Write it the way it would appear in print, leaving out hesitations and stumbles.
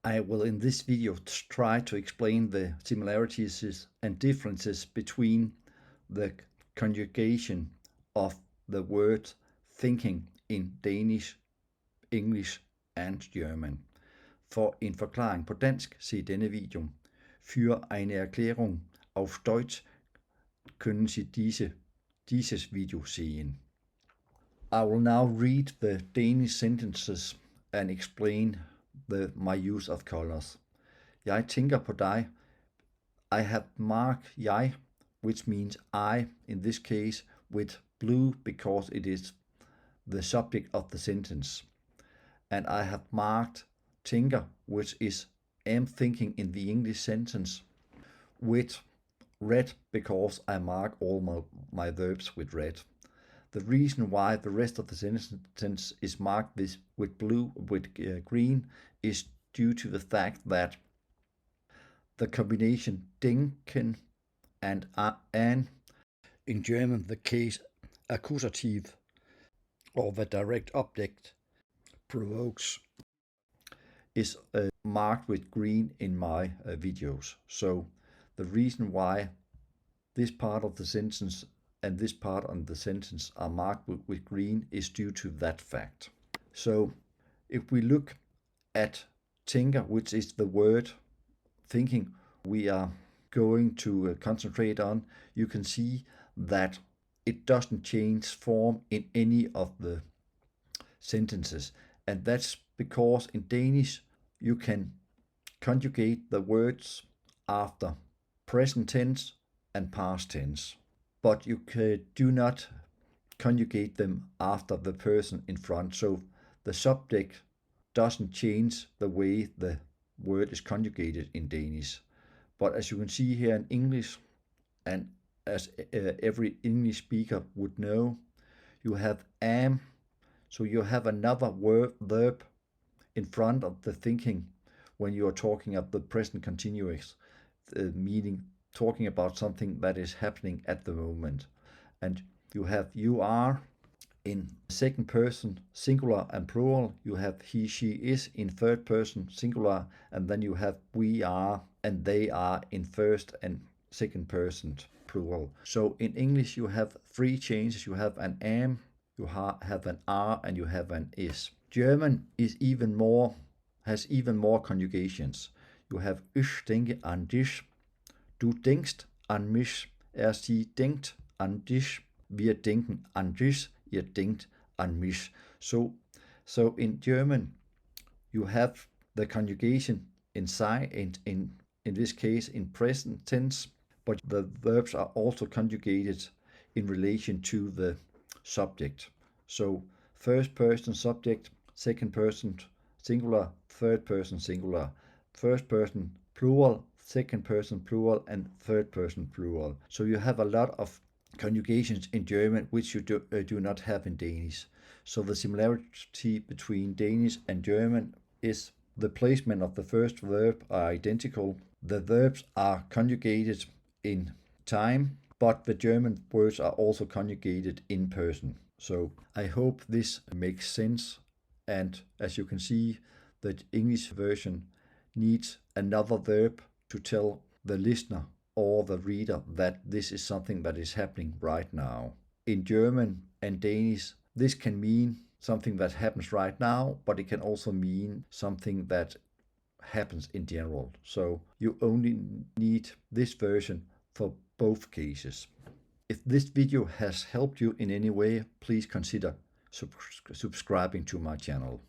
I will in this video try to explain the similarities and differences between the conjugation of the word thinking in Danish, English and German. For en forklaring på dansk, se denne video. Für eine Erklärung auf Deutsch können Sie dieses Video sehen. I will now read the Danish sentences and explain my use of colors. Jeg tænker på dig. I have marked jeg, which means I, in this case, with blue because it is the subject of the sentence. And I have marked tænker, which is am thinking in the English sentence, with red because I mark all my verbs with red. The reason why the rest of the sentence is marked with blue, with green, is due to the fact that the combination denken and an, in German the case accusative, or the direct object, provokes, is marked with green in my videos. So the reason why this part of the sentence and this part of the sentence are marked with green is due to that fact. So if we look at tænker, which is the word thinking we are going to concentrate on, you can see that it doesn't change form in any of the sentences. And that's because in Danish you can conjugate the words after present tense and past tense, but you do not conjugate them after the person in front. So the subject doesn't change the way the word is conjugated in Danish. But as you can see here in English, and as every English speaker would know, you have am, so you have another verb in front of the thinking when you are talking of the present continuous, meaning talking about something that is happening at the moment. And you have you are in second person singular and plural, you have he, she, is in third person singular, and then you have we are and they are in first and second person plural. So in English you have three changes. You have an am, you have an are, and you have an is. German has even more conjugations. You have ich denke an dich, du denkst an mich, sie denkt an dich, wir denken an dich, ihr denkt an mich. So in German you have the conjugation inside in this case in present tense, but the verbs are also conjugated in relation to the subject. So first person subject, second person singular, third person singular, first person plural, second person plural, and third person plural. So you have a lot of conjugations in German which you do not have in Danish. So the similarity between Danish and German is the placement of the first verb are identical. The verbs are conjugated in time, but the German words are also conjugated in person. So I hope this makes sense. And as you can see, the English version needs another verb to tell the listener or the reader that this is something that is happening right now. In German and Danish, this can mean something that happens right now, but it can also mean something that happens in general. So you only need this version for both cases. If this video has helped you in any way, please consider subscribing to my channel.